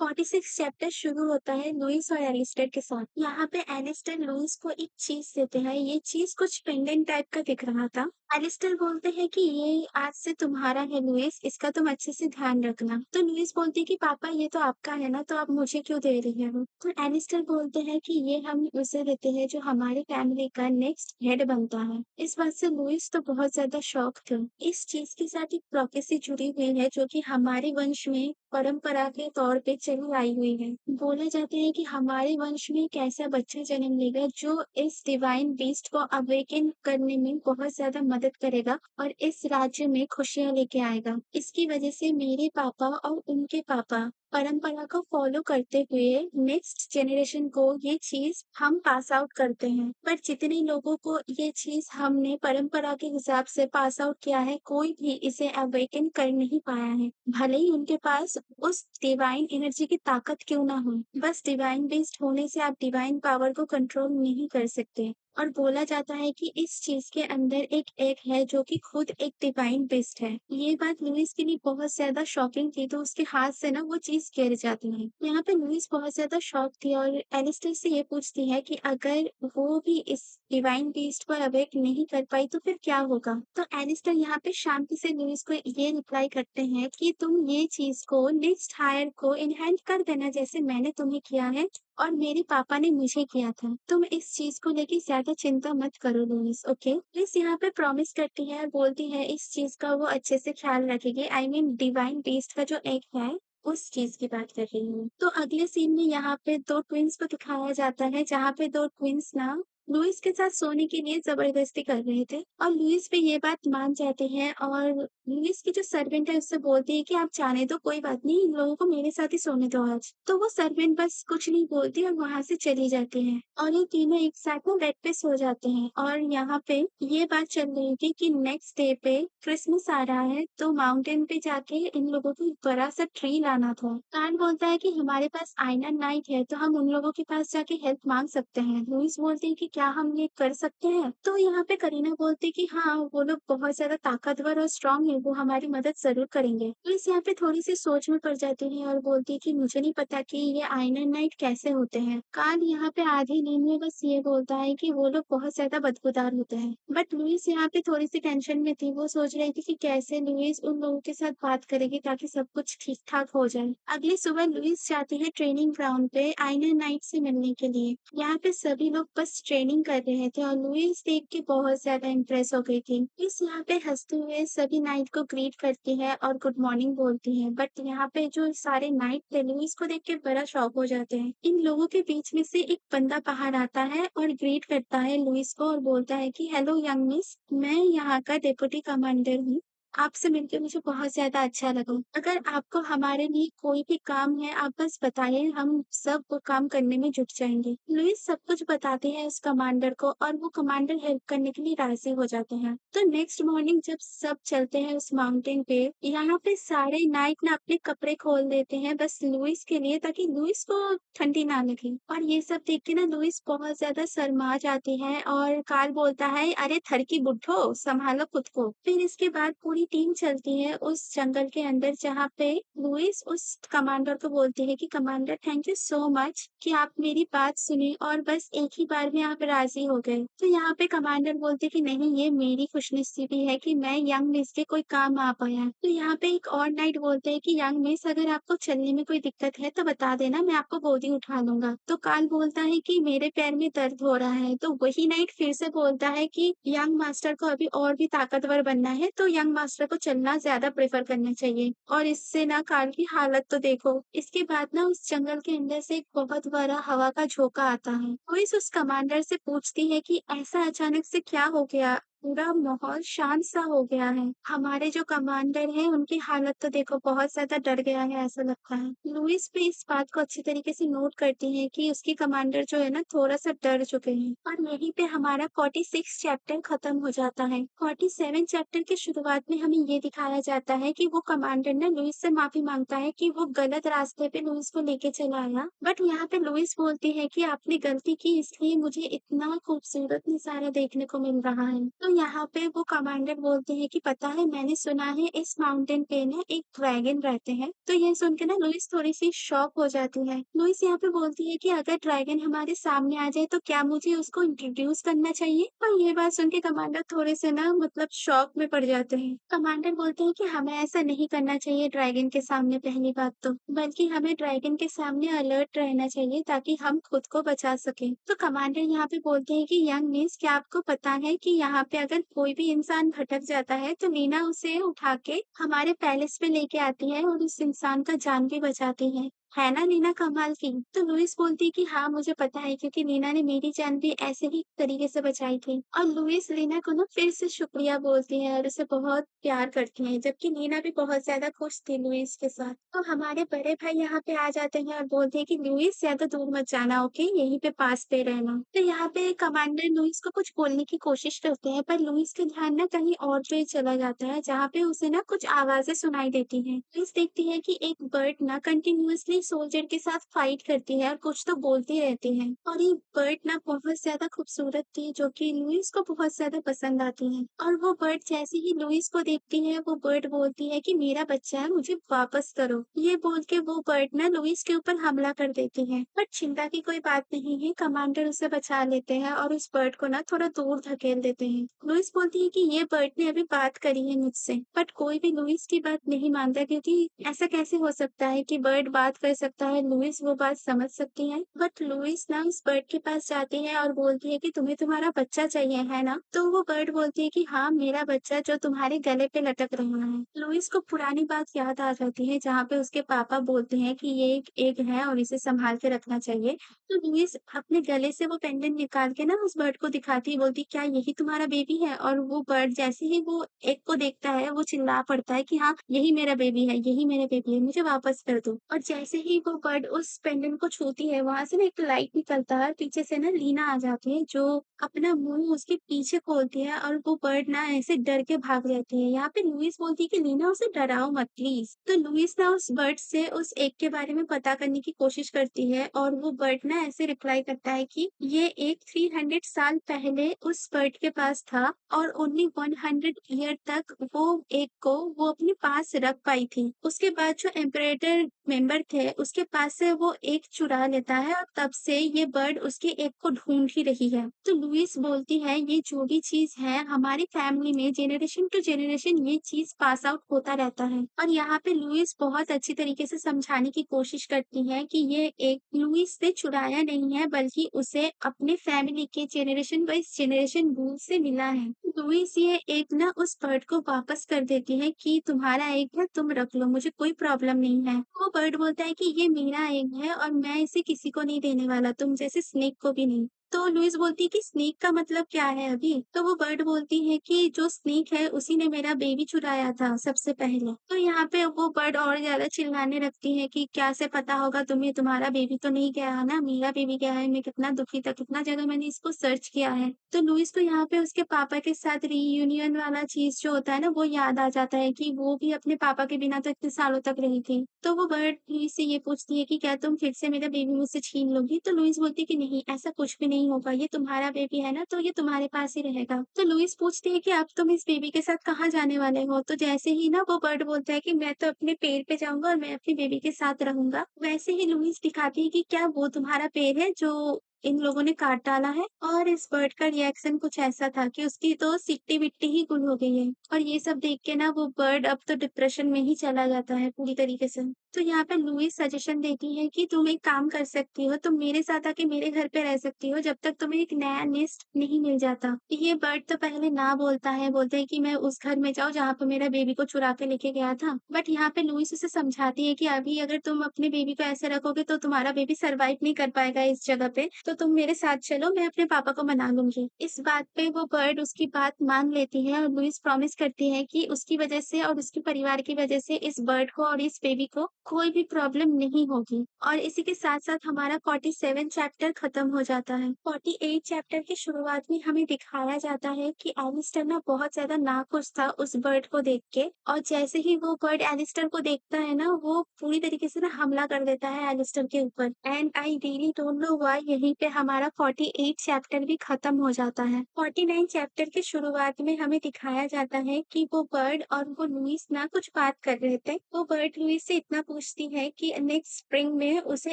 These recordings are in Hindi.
46 चैप्टर शुरू होता है लुइस और एलिस्टर के साथ। यहाँ पे एलिस्टर लुइस को एक चीज देते हैं। ये चीज कुछ पेंडेंट टाइप का दिख रहा था। एलिस्टर बोलते हैं कि ये आज से तुम्हारा है लुइस, इसका तुम अच्छे से ध्यान रखना। तो लुइस बोलती है कि पापा ये तो आपका है ना, तो आप मुझे क्यों दे रही हो? तो एलिस्टर बोलते हैं कि ये हम उसे देते हैं जो हमारी फैमिली का नेक्स्ट हेड बनता है। इस बात से लुइस तो बहुत ज्यादा शॉक थे। इस चीज के साथ एक प्रोफेसी जुड़ी हुई है जो कि हमारे वंश में परंपरा के तौर पे चली आई हुई है। बोला जाता है कि हमारे वंश में एक ऐसा बच्चा जन्म लेगा जो इस डिवाइन बीस्ट को अवेकन करने में बहुत ज्यादा मदद करेगा और इस राज्य में खुशियां लेके आएगा। इसकी वजह से मेरे पापा और उनके पापा परंपरा को फॉलो करते हुए नेक्स्ट जनरेशन को ये चीज हम पास आउट करते हैं। पर जितने लोगों को ये चीज हमने परंपरा के हिसाब से पास आउट किया है, कोई भी इसे अवेकन कर नहीं पाया है। भले ही उनके पास उस डिवाइन एनर्जी की ताकत क्यों ना हो, बस डिवाइन बेस्ड होने से आप डिवाइन पावर को कंट्रोल नहीं कर सकते। और बोला जाता है कि इस चीज के अंदर एक एग है जो कि खुद एक डिवाइन बेस्ड है। ये बात लुइस के लिए बहुत ज्यादा शॉकिंग थी, तो उसके हाथ से ना वो चीज गिर जाती है। यहाँ पे लुइस बहुत ज्यादा शॉक थी और एलिस्टर से ये पूछती है कि अगर वो भी इस डिवाइन बीस्ट को अवेक नहीं कर पाई तो फिर क्या होगा? तो एलिस्टर यहाँ पे शांति से लुइस को ये रिप्लाई करते हैं कि तुम ये चीज को नेक्स्ट हायर को इनहेंट कर देना जैसे मैंने तुम्हें किया है और मेरे पापा ने मुझे किया था। तुम इस चीज को लेके ज्यादा चिंता मत करो लुइस, ओके? लुइस यहाँ पे प्रॉमिस करती है और बोलती है इस चीज का वो अच्छे से ख्याल रखेगी। आई मीन डिवाइन बीस्ट का जो एक है उस चीज की बात कर रही हूँ। तो अगले सीन में यहाँ पे दो ट्विंस को दिखाया जाता है जहाँ पे दो ट्विंस ना लुइस के साथ सोने के लिए जबरदस्ती कर रहे थे और लुइस भी ये बात मान जाते हैं और लुइस की जो सर्वेंट है उससे बोलती है कि आप जाने दो, कोई बात नहीं, इन लोगों को मेरे साथ ही सोने दो आज। तो वो सर्वेंट बस कुछ नहीं बोलती और वहां से चली जाती है और ये तीनों एक साथ में बेड पे सो जाते हैं। और यहाँ पे ये बात चल रही थी कि नेक्स्ट डे पे क्रिसमस आ रहा है तो माउंटेन पे जाके इन लोगों को एक बड़ा सा ट्री लाना था। कान बोलता है कि हमारे पास आयरन नाइट है तो हम उन लोगों के पास जाके हेल्प मांग सकते हैं। लुइस बोलती है कि क्या हम ये कर सकते हैं? तो यहाँ पे करीना बोलती है कि हाँ, वो लोग बहुत ज्यादा ताकतवर और स्ट्रांग है, वो हमारी मदद जरूर करेंगे। लुइस यहाँ पे थोड़ी सी सोच में पड़ जाती है और बोलती है कि मुझे नहीं पता कि ये आयरन नाइट कैसे होते हैं। कान यहाँ पे आधी नींद में बस ये बोलता है कि वो लोग बहुत ज्यादा बदबूदार होते हैं। बट लुइस यहाँ पे थोड़ी सी टेंशन में थी। वो सोच रही थी कि कैसे लुइस उन लोगों के साथ बात करेगी ताकि सब कुछ ठीक ठाक हो जाए। अगली सुबह लुइस जाती है ट्रेनिंग ग्राउंड पे आयरन नाइट से मिलने के लिए। यहाँ पे सभी लोग बस ट्रेनिंग कर रहे थे और लुइस देख के बहुत ज्यादा इम्प्रेस हो गई थी। लुइस यहाँ पे हंसते हुए सभी नाइट को ग्रीट करती है और गुड मॉर्निंग बोलती है। बट यहाँ पे जो सारे नाइट थे लुइस को देख के बड़ा शॉक हो जाते हैं। इन लोगों के बीच में से एक बंदा बाहर आता है और ग्रीट करता है लुइस को और बोलता है कि हेलो यंग मिस, मैं यहाँ का डिप्टी कमांडर हूँ। आपसे मिलकर मुझे बहुत ज्यादा अच्छा लगा। अगर आपको हमारे लिए कोई भी काम है आप बस बताइए, हम सब वो काम करने में जुट जाएंगे। लुइस सब कुछ बताते हैं उस कमांडर को और वो कमांडर हेल्प करने के लिए राजी हो जाते हैं। तो नेक्स्ट मॉर्निंग जब सब चलते हैं उस माउंटेन पे, यहाँ पे सारे नाइट ना अपने कपड़े खोल देते हैं बस लुइस के लिए ताकि लुइस को ठंडी ना लगे। और ये सब देख के ना लुइस बहुत ज्यादा शर्मा जाती है और कार्ल बोलता है अरे थरकी बुड्ढो, संभालो खुद को। फिर इसके बाद पूरी टीम चलती है उस जंगल के अंदर जहाँ पे लुइस उस कमांडर को बोलती है कि commander thank you so much कि आप मेरी बात सुनी और बस एक ही बार में आप राजी हो गए। तो यहाँ पे कमांडर बोलते कि नहीं, ये मेरी खुशनसीबी है कि मैं यंग मिस के कोई काम आ पाया। तो यहाँ पे एक और नाइट बोलते हैं कि यंग मिस अगर आपको चलने में कोई दिक्कत है तो बता देना, मैं आपको गोदी उठा लूंगा। तो काल बोलता है कि मेरे पैर में दर्द हो रहा है। तो वही नाइट फिर से बोलता है कि यंग मास्टर को अभी और भी ताकतवर बनना है तो यंग मास्टर को चलना ज्यादा प्रेफर करना चाहिए। और इससे ना काल की हालत तो देखो। इसके बाद ना उस जंगल के अंदर से एक बहुत बड़ा हवा का झोंका आता है। लुइस उस कमांडर से पूछती है कि ऐसा अचानक से क्या हो गया, पूरा माहौल शांत सा हो गया है। हमारे जो कमांडर हैं उनकी हालत तो देखो, बहुत ज्यादा डर गया है ऐसा लगता है। लुइस भी इस बात को अच्छी तरीके से नोट करती है कि उसकी कमांडर जो है ना थोड़ा सा डर चुके हैं। और यहीं पे हमारा 46 चैप्टर खत्म हो जाता है। 47 चैप्टर की शुरुआत में हमें ये दिखाया जाता है कि वो कमांडर ना लुइस से माफी मांगता है कि वो गलत रास्ते पे लुइस को लेके चला आया। बट यहाँ पे लुइस बोलती है कि आपने गलती की इसलिए मुझे इतना खूबसूरत नजारा देखने को मिल रहा है। तो तो यहाँ पे वो कमांडर बोलते हैं कि पता है मैंने सुना है इस माउंटेन पे ना एक ड्रैगन रहते हैं। तो ये सुन के ना लुइस थोड़ी-सी शॉक हो जाती है। लुइस यहाँ पे बोलती है कि अगर ड्रैगन हमारे सामने आ जाए तो क्या मुझे उसको इंट्रोड्यूस करना चाहिए? और ये बात सुन के कमांडर थोड़े से ना मतलब शॉक में पड़ जाते हैं। कमांडर बोलते हैं कि हमें ऐसा नहीं करना चाहिए ड्रैगन के सामने पहली बात तो, बल्कि हमें ड्रैगन के सामने अलर्ट रहना चाहिए ताकि हम खुद को बचा सकें। तो कमांडर यहाँ पे बोलते हैं कि यंग मिस क्या आपको पता है कि यहाँ पे अगर कोई भी इंसान भटक जाता है तो नीना उसे उठा के हमारे पैलेस में लेके आती है और उस इंसान का जान भी बचाती है ना नीना कमाल की? तो लुइस बोलती है कि हाँ मुझे पता है क्योंकि नीना ने मेरी जान भी ऐसे ही तरीके से बचाई थी। और लुइस लीना को ना फिर से शुक्रिया बोलती है और उसे बहुत प्यार करती है, जबकि नीना भी बहुत ज्यादा खुश थी लुइस के साथ। तो हमारे बड़े भाई यहाँ पे आ जाते हैं और बोलते हैं कि लुइस ज्यादा दूर मत जाना, ओके यहीं पे पास पे रहना। तो यहाँ पे कमांडर लुइस को कुछ बोलने की कोशिश करते हैं पर लुइस का ध्यान ना कहीं और पे चला जाता है जहाँ पे उसे ना कुछ आवाजें सुनाई देती हैं। लुइस देखती है कि एक बर्ड ना कंटिन्यूअसली सोल्जर के साथ फाइट करती है और कुछ तो बोलती रहती है। और ये बर्ड ना बहुत ज्यादा खूबसूरत थी जो कि लुइस को बहुत ज्यादा पसंद आती है। और वो बर्ड जैसे ही लुइस को देखती है वो बर्ड बोलती है कि मेरा बच्चा है मुझे वापस करो। ये बोल के वो बर्ड ना लुइस के ऊपर हमला कर देती है। पर चिंता की कोई बात नहीं है, कमांडर उसे बचा लेते हैं और उस बर्ड को ना थोड़ा दूर धकेल देते हैं। लुइस बोलती है कि ये बर्ड ने अभी बात करी है मुझसे, बट कोई भी लुइस की बात नहीं मानता क्योंकि ऐसा कैसे हो सकता है कि बर्ड बात कर सकता है, लुइस वो बात समझ सकती है। बट लुइस ना उस बर्ड के पास जाती है और बोलती है कि तुम्हें तुम्हारा बच्चा चाहिए है ना? तो वो बर्ड बोलती है कि हाँ मेरा बच्चा जो तुम्हारे गले पे लटक रहा है। लुइस को पुरानी बात याद आ जाती है जहाँ पे उसके पापा बोलते हैं कि ये एक एग है और इसे संभाल के रखना चाहिए। तो लुइस अपने गले से वो पेंडेंट निकाल के ना उस बर्ड को दिखाती है, बोलती क्या यही तुम्हारा बेबी है? और वो बर्ड जैसे ही वो एग को देखता है वो चिल्ला पड़ता है कि हाँ यही मेरा बेबी है, यही मेरा बेबी है, मुझे वापस कर दो। और जैसे ही वो बर्ड उस पेंडेंट को छूती है वहां से ना एक लाइट निकलता है और पीछे से ना लीना आ जाती है जो अपना मुंह उसके पीछे खोलती है और वो बर्ड ना ऐसे डर के भाग जाती है। यहाँ पे लुइस बोलती है कि लीना उसे डराओ मत प्लीज। तो लुइस ना उस बर्ड से उस एग के बारे में पता करने की कोशिश करती है और वो बर्ड ना ऐसे रिप्लाई करता है कि ये एक 300 साल पहले उस बर्ड के पास था और ओनली 100 ईयर तक वो एग को वो अपने पास रख पाई थी। उसके बाद जो एम्परेटर मेंबर थे उसके पास से वो एग चुरा लेता है और तब से ये बर्ड उसके एग को ढूंढ ही रही है। तो लुइस बोलती है ये जो भी चीज है हमारी फैमिली में जेनरेशन टू जेनरेशन ये चीज पास आउट होता रहता है। और यहाँ पे लुइस बहुत अच्छी तरीके से समझाने की कोशिश करती है कि ये एक लुइस ने चुराया नहीं है बल्कि उसे अपने फैमिली के जेनरेशन वाइज जेनरेशन रूल से मिला है। लुइस ये एक ना उस बर्ड को वापस कर देती है कि तुम्हारा एग है तुम रख लो, मुझे कोई प्रॉब्लम नहीं है। वो बर्ड बोलता है कि ये मेरा एग है और मैं इसे किसी को नहीं देने वाला, तुम जैसे स्नेक को भी नहीं। तो लुइस बोलती है कि स्नेक का मतलब क्या है अभी? तो वो बर्ड बोलती है कि जो स्नेक है उसी ने मेरा बेबी चुराया था सबसे पहले। तो यहाँ पे वो बर्ड और ज्यादा चिल्लाने लगती है कि क्या से पता होगा तुम्हें, तुम्हारा बेबी तो नहीं गया है ना, मेरा बेबी गया है, मैं कितना दुखी था, कितना जगह मैंने इसको सर्च किया है। तो लुइस को यहाँ पे उसके पापा के साथ रीयूनियन वाला चीज जो होता है ना वो याद आ जाता है कि वो भी अपने पापा के बिना तो इतने सालों तक रही थी। तो वो बर्ड लुइस से ये पूछती है कि क्या तुम फिर से मेरा बेबी मुझसे छीन लोगी? तो लुइस बोलती है कि नहीं ऐसा कुछ भी नहीं होगा, ये तुम्हारा बेबी है ना तो ये तुम्हारे पास ही रहेगा। तो लुइस पूछती है कि अब तुम इस बेबी के साथ कहाँ जाने वाले हो? तो जैसे ही ना वो बर्ड बोलता है कि मैं तो अपने पेड़ पे जाऊंगा और मैं अपने बेबी के साथ रहूंगा, वैसे ही लुइस दिखाती है कि क्या वो तुम्हारा पेड़ है जो इन लोगों ने काट डाला है। और इस बर्ड का रिएक्शन कुछ ऐसा था कि उसकी तो सिट्टी बिट्टी ही गुल हो गई है। और ये सब देख के ना वो बर्ड अब तो डिप्रेशन में ही चला जाता है पूरी तरीके से। तो यहाँ पे लुइस सजेशन देती है कि तुम एक काम कर सकती हो, तुम मेरे साथ आके मेरे घर पे रह सकती हो जब तक तुम्हें एक नया नेस्ट नहीं मिल जाता। ये बर्ड तो पहले ना बोलता है, बोलता है कि मैं उस घर में जाऊँ जहाँ पे मेरा बेबी को चुरा के लेके गया था। बट यहाँ पे लुइस उसे समझाती है कि अभी अगर तुम अपने बेबी को ऐसे रखोगे तो तुम्हारा बेबी सरवाइव नहीं कर पाएगा इस जगह पे, तो तुम मेरे साथ चलो, मैं अपने पापा को मना लूंगी। इस बात पे वो बर्ड उसकी बात मान लेती है और लुइस प्रॉमिस करती है कि उसकी वजह से और उसके परिवार की वजह से इस बर्ड को और इस बेबी को कोई भी प्रॉब्लम नहीं होगी। और इसी के साथ-साथ हमारा 47 चैप्टर खत्म हो जाता है। 48 चैप्टर की शुरुआत में हमें दिखाया जाता है कि एलिस्टर ना बहुत ज़्यादा नाखुश था उस बर्ड को देख के, और जैसे ही वो बर्ड एलिस्टर को देखता है ना, वो पूरी तरीके से ना हमला कर देता है एलिस्टर के ऊपर। And I really don't know why यहीं पे हमारा 48 चैप्टर भी खत्म हो जाता है। 49 चैप्टर की शुरुआत में हमें दिखाया जाता है कि वो बर्ड और वो लुईस ना कुछ बात कर रहे थे। वो बर्ड लुईस से इतना पूछती है कि नेक्स्ट स्प्रिंग में उसे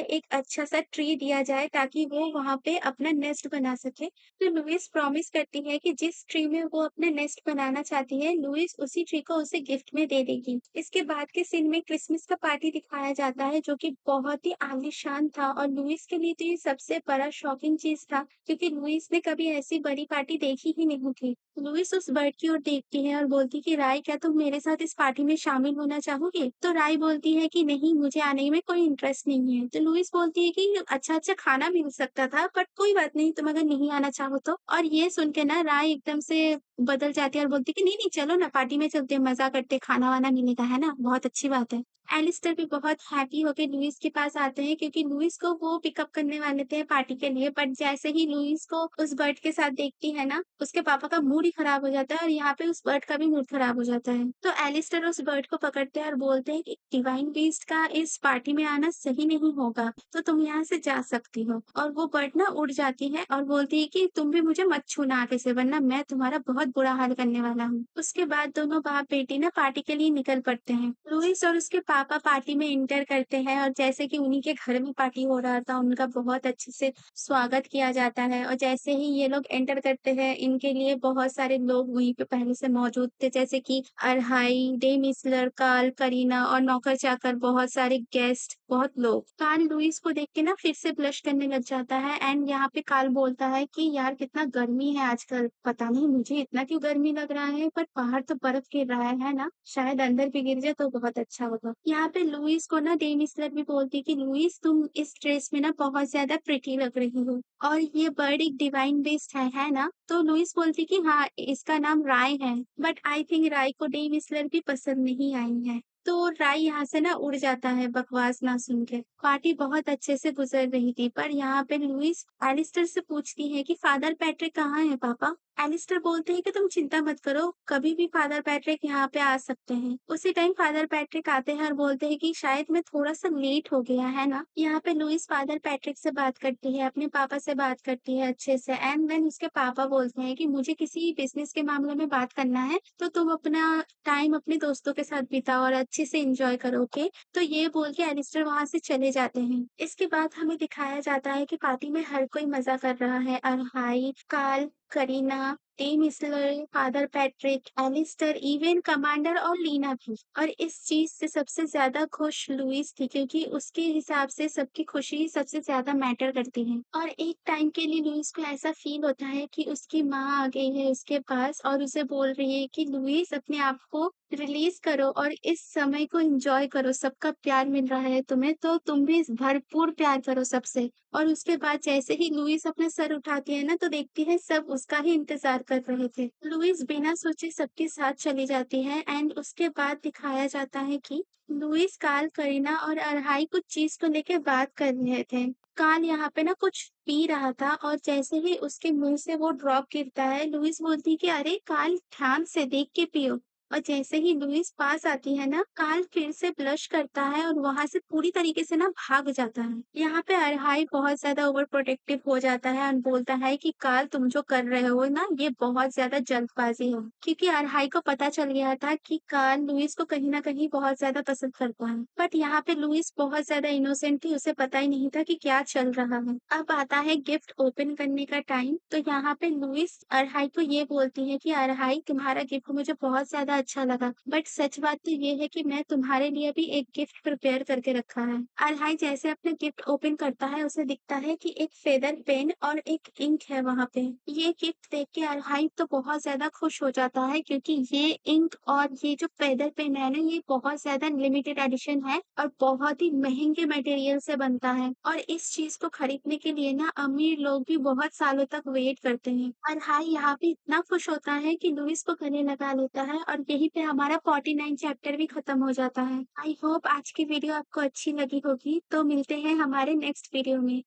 एक अच्छा सा ट्री दिया जाए ताकि वो वहाँ पे अपना नेस्ट बना सके। तो लुईस प्रॉमिस करती है कि जिस ट्री में वो अपना नेस्ट बनाना चाहती है, लुईस उसी ट्री को उसे गिफ्ट में दे देगी। इसके बाद के सीन में क्रिसमस का पार्टी दिखाया जाता है जो कि बहुत ही आलीशान था, और लुईस के लिए तो ये सबसे बड़ा शॉकिंग चीज़ था, क्योंकि लुईस ने कभी ऐसी बड़ी पार्टी देखी ही नहीं थी। लुईस उस बर्ड की ओर देखती है और बोलती कि राय, क्या तुम मेरे साथ इस पार्टी में शामिल होना चाहोगे? तो राय बोलती है कि नहीं, मुझे आने में कोई इंटरेस्ट नहीं है। तो लुईस बोलती है कि अच्छा-अच्छा खाना मिल सकता था, बट कोई बात नहीं, तुम अगर नहीं आना चाहो तो। और ये सुन के ना राय एकदम से बदल जाती है और बोलती है कि नहीं-नहीं, चलो ना, पार्टी में चलते हैं, मज़ा करते हैं, खाना-वाना मिलेगा, है ना? बहुत अच्छी बात है। एलिस्टर भी बहुत हैप्पी होके लुईस के पास आते हैं, क्योंकि लुईस को वो पिकअप करने वाले थे पार्टी के लिए, बट जैसे ही लुईस को उस बर्ड के साथ देखती है ना, उसके पापा का मूड ही खराब हो जाता है और यहाँ पे उस बर्ड का भी मूड खराब हो जाता है। तो एलिस्टर उस बर्ड को पकड़ते हैं और बोलते हैं कि डिवाइन बीस्ट का इस पार्टी में आना सही नहीं होगा, तो तुम यहाँ से जा सकती हो। और वो बर्ड ना उड़ जाती है और बोलती है कि तुम भी मुझे मत छूना आगे से, वरना मैं तुम्हारा बहुत बुरा हाल करने वाला हूँ। उसके बाद दोनों बाप बेटी ना पार्टी के लिए निकल पड़ते हैं। लुईस और उसके पापा पार्टी में एंटर करते हैं, और जैसे कि उन्हीं के घर में पार्टी हो रहा था, उनका बहुत अच्छे से स्वागत किया जाता है। और जैसे ही ये लोग एंटर करते हैं, इनके लिए बहुत सारे लोग वहीं पे पहले से मौजूद थे, जैसे कि अरहाई, डे मिसलर, कार्ल, करीना और नौकर-चाकर, बहुत सारे गेस्ट, बहुत लोग। कार्ल लुईस को देख के ना फिर से ब्लश करने लग जाता है, एंड यहाँ पे कार्ल बोलता है कि यार कितना गर्मी है आजकल, पता नहीं मुझे इतना क्यों गर्मी लग रहा है, पर बाहर तो बर्फ गिर रहा है ना? शायद अंदर भी गिर जाए तो बहुत अच्छा होगा। यहाँ पे लुईस को ना डे मिसलर भी बोलती है कि लुईस, तुम इस ड्रेस में ना बहुत ज़्यादा प्रिटी लग रही हो, और ये बर्ड एक डिवाइन बीस्ट है ना? तो लुईस बोलती कि हाँ, इसका नाम राय है, बट आई थिंक राय को डे मिसलर भी पसंद नहीं आई है। तो राय यहाँ से ना उड़ जाता है बकवास ना सुन के। पार्टी बहुत अच्छे से गुजर रही थी, पर यहाँ पे लुईस एलिस्टर से पूछती है कि फादर पैट्रिक कहाँ है पापा? एलिस्टर बोलते हैं कि तुम चिंता मत करो, कभी भी फादर पैट्रिक यहाँ पे आ सकते हैं। उसी टाइम फादर पैट्रिक आते हैं और बोलते हैं कि शायद मैं थोड़ा-सा लेट हो गया, है ना? यहाँ पे लुईस फादर पैट्रिक से बात करती है, अपने पापा से बात करती है अच्छे से, एंड देन उसके पापा बोलते हैं कि मुझे किसी बिज़नेस के मामले में बात करना है, तो तुम अपना टाइम अपने दोस्तों के साथ बिताओ और अच्छे से एन्जॉय करो, ओके? तो ये बोल के एलिस्टर वहाँ से चले जाते हैं। इसके बाद हमें दिखाया जाता है कि पार्टी में हर कोई मज़ा कर रहा है, अरहाई, Karl, Karina, Tim Isler, Father Patrick, Alistair, even commander और लीना भी। और इस चीज़ से सबसे ज़्यादा खुश लुईस थी, क्योंकि उसके हिसाब से सबकी खुशी सबसे ज़्यादा मैटर करती है। और एक टाइम के लिए लुईस को ऐसा फ़ील होता है कि उसकी माँ आ गई है उसके पास और उसे बोल रही है कि लुईस, अपने आप को रिलीज़ करो और इस समय को एन्जॉय करो, सबका प्यार मिल रहा है तुम्हें, तो तुम भी भरपूर प्यार करो सबसे। और उसके बाद जैसे ही लुईस अपना सर उठाती है ना, तो देखती है सब उसका ही इंतज़ार कर रहे थे। लुईस बिना सोचे सबके साथ चली जाती है, एंड उसके बाद दिखाया जाता है कि लुईस, कार्ल, करीना और अरहाई कुछ चीज़ को लेके बात कर रहे थे। कार्ल यहाँ पे ना कुछ पी रहा था, और जैसे ही उसके मुँह से वो ड्रॉप गिरता है, लुईस बोलती है कि अरे कार्ल, ध्यान से देख के पियो। और जैसे ही लुईस पास आती है ना, कार्ल फिर से ब्लश करता है और वहां से पूरी तरीके से ना भाग जाता है। यहाँ पे अरहाई बहुत ज्यादा ओवर प्रोटेक्टिव हो जाता है और बोलता है कि कार्ल, तुम जो कर रहे हो ना, ये बहुत ज्यादा जल्दबाजी है, क्योंकि अरहाई को पता चल गया था कि कार्ल लुईस को कहीं ना कहीं बहुत ज्यादा पसंद करता है। बट यहाँ पे लुईस बहुत ज्यादा इनोसेंट थी, उसे पता ही नहीं था कि क्या चल रहा है। अब आता है गिफ्ट ओपन करने का टाइम। तो यहाँ पे लुईस अरहाई को ये बोलती है कि अरहाई, तुम्हारा गिफ्ट मुझे बहुत ज्यादा अच्छा लगा, बट सच बात तो ये है कि मैं तुम्हारे लिए भी एक गिफ्ट प्रिपेयर करके रखा है। अरहाई जैसे अपना गिफ्ट ओपन करता है, उसे दिखता है कि एक फेदर पेन और एक इंक है वहां पे। ये गिफ्ट देख के अरहाई तो बहुत ज्यादा खुश हो जाता है, क्योंकि ये इंक और ये जो फेदर पेन है ना, ये बहुत ज्यादा लिमिटेड एडिशन है और बहुत ही महंगे मटेरियल से बनता है, और इस चीज को खरीदने के लिए ना अमीर लोग भी बहुत सालों तक वेट करते हैं। अरहाई यहाँ पे इतना खुश होता है कि लुईस को गले लगा लेता है और यहीं पे हमारा 49 चैप्टर भी खत्म हो जाता है। आई होप आज की वीडियो आपको अच्छी लगी होगी, तो मिलते हैं हमारे नेक्स्ट वीडियो में।